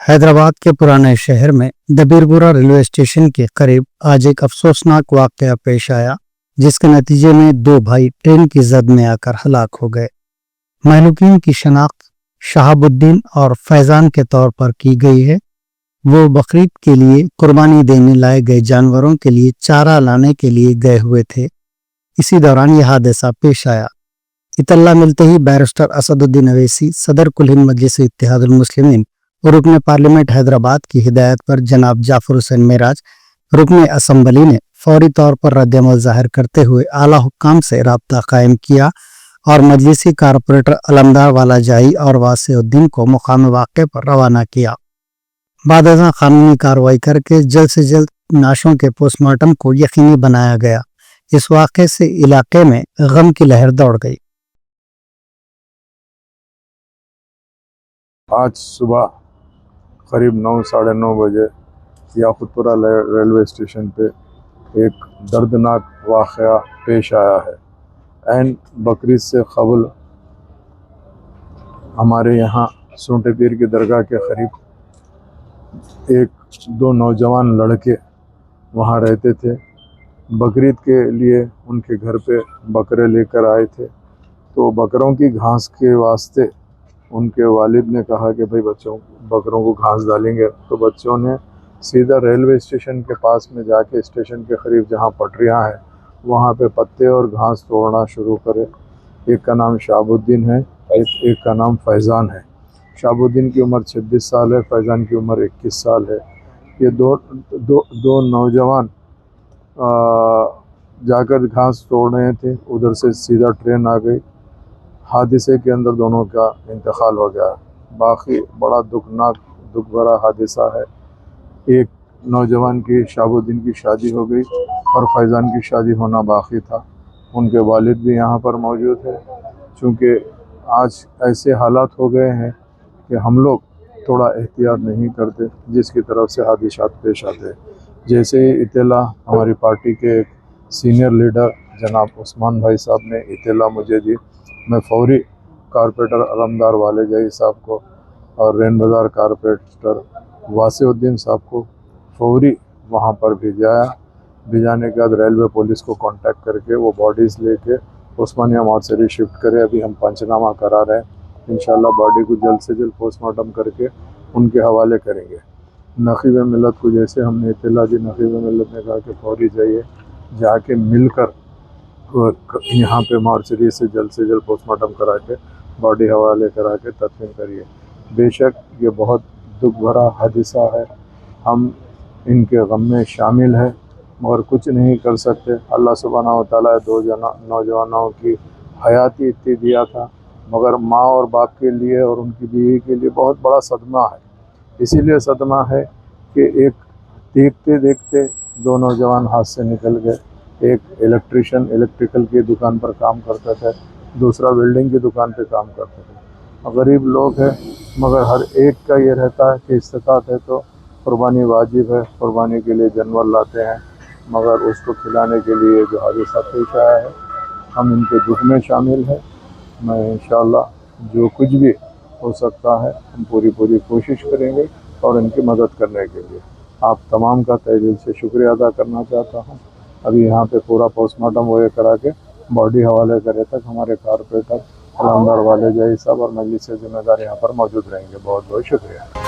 حیدرآباد کے پرانے شہر میں دبیرپورہ ریلوے اسٹیشن کے قریب آج ایک افسوسناک واقعہ پیش آیا، جس کے نتیجے میں دو بھائی ٹرین کی زد میں آ کر ہلاک ہو گئے۔ مہلوکین کی شناخت شہاب الدین اور فیضان کے طور پر کی گئی ہے۔ وہ بقرعید کے لیے قربانی دینے لائے گئے جانوروں کے لیے چارہ لانے کے لیے گئے ہوئے تھے۔ اسی دوران یہ حادثہ پیش آیا۔ اطلاع ملتے ہی بیرسٹر اسد الدین اویسی، صدر کل ہند مجلس اتحاد المسلمین اور رکن پارلیمنٹ حیدرآباد کی ہدایت پر جناب جعفر حسین معراج، رکن اسمبلی نے فوری طور پر رد عمل ظاہر کرتے ہوئے اعلیٰ حکام سے رابطہ قائم کیا اور مجلسی کارپوریٹر علمدار والا جائی اور واسع الدین کو مقام واقع پر روانہ کیا۔ بعد ازاں قانونی کارروائی کر کے جلد سے جلد نعشوں کے پوسٹ مارٹم کو یقینی بنایا گیا۔ اس واقعے سے علاقے میں غم کی لہر دوڑ گئی۔ آج صبح قریب 9:30 بجے یاقوت پورہ ریلوے اسٹیشن پہ ایک دردناک واقعہ پیش آیا ہے۔ عین بقرعید سے قبل ہمارے یہاں سونٹے پیر کی درگاہ کے قریب دو نوجوان لڑکے وہاں رہتے تھے۔ بقرعید کے لیے ان کے گھر پہ بکرے لے کر آئے تھے، تو بکروں کی گھاس کے واسطے ان کے والد نے کہا کہ بھائی بکروں کو گھاس ڈالیں گے، تو بچوں نے سیدھا ریلوے اسٹیشن کے پاس میں جا کے اسٹیشن کے قریب جہاں پٹریاں ہیں وہاں پہ پتے اور گھاس توڑنا شروع کرے۔ ایک کا نام شہاب الدین ہے، ایک کا نام فیضان ہے۔ شہاب الدین کی عمر 26 سال ہے، فیضان کی عمر 21 سال ہے۔ یہ دو نوجوان جا کر گھاس توڑ رہے تھے، ادھر سے سیدھا ٹرین آ گئی۔ حادثے کے اندر دونوں کا انتقال ہو گیا۔ باقی بڑا دکھ بھرا حادثہ ہے۔ ایک نوجوان کی شہاب الدین کی شادی ہو گئی اور فیضان کی شادی ہونا باقی تھا۔ ان کے والد بھی یہاں پر موجود ہے۔ چونکہ آج ایسے حالات ہو گئے ہیں کہ ہم لوگ تھوڑا احتیاط نہیں کرتے، جس کی طرف سے حادثات پیش آتے ہیں۔ جیسے ہی اطلاع ہماری پارٹی کے ایک سینئر لیڈر جناب عثمان بھائی صاحب نے اطلاع مجھے دی، میں فوری کارپوریٹر علمدار والے جائی صاحب کو اور رین بازار کارپوریٹر واسع الدین صاحب کو فوری وہاں پر بھیجانے کے بعد ریلوے پولیس کو کانٹیکٹ کر کے وہ باڈیز لے کے عثمانیہ مارچری شفٹ کرے۔ ابھی ہم پنچنامہ کرا رہے ہیں، انشاءاللہ باڈی کو جلد سے جلد پوسٹ مارٹم کر کے ان کے حوالے کریں گے۔ نقیب ملت کو جیسے ہم نے اطلاع دی، نقیب ملت نے کہا کہ فوری جائیے، جا کے مل کر یہاں پہ مارچری سے جلد پوسٹ مارٹم کرا کے باڈی حوالے کرا کے تدفین کریے۔ بے شک یہ بہت دکھ بھرا حادثہ ہے، ہم ان کے غم میں شامل ہیں، مگر کچھ نہیں کر سکتے۔ اللہ سبحانہ و تعالیٰ دو نوجوانوں کی حیاتی اتنی دیا تھا، مگر ماں اور باپ کے لیے اور ان کی بیوی کے لیے بہت بڑا صدمہ ہے۔ اسی لیے صدمہ ہے کہ ایک دیکھتے دیکھتے دو نوجوان ہاتھ سے نکل گئے۔ ایک الیکٹریکل کی دکان پر کام کرتا تھا، دوسرا ویلڈنگ کی دکان پہ کام کرتا تھا۔ غریب لوگ ہیں، مگر ہر ایک کا یہ رہتا ہے کہ استطاعت ہے تو قربانی واجب ہے، قربانی کے لیے جانور لاتے ہیں، مگر اس کو کھلانے کے لیے جو حادثہ پیش آیا ہے، ہم ان کے دکھ میں شامل ہیں۔ میں انشاءاللہ جو کچھ بھی ہو سکتا ہے ہم پوری کوشش کریں گے اور ان کی مدد کرنے کے لیے آپ تمام کا تہہ دل سے شکریہ ادا کرنا چاہتا ہوں۔ ابھی یہاں پہ پورا پوسٹ مارٹم وغیرہ کرا کے باڈی حوالے کرے تک ہمارے کارپوریٹر علمدار والے جائی صاحب اور مجلس سے ذمہ دار یہاں پر موجود رہیں گے۔ بہت بہت شکریہ۔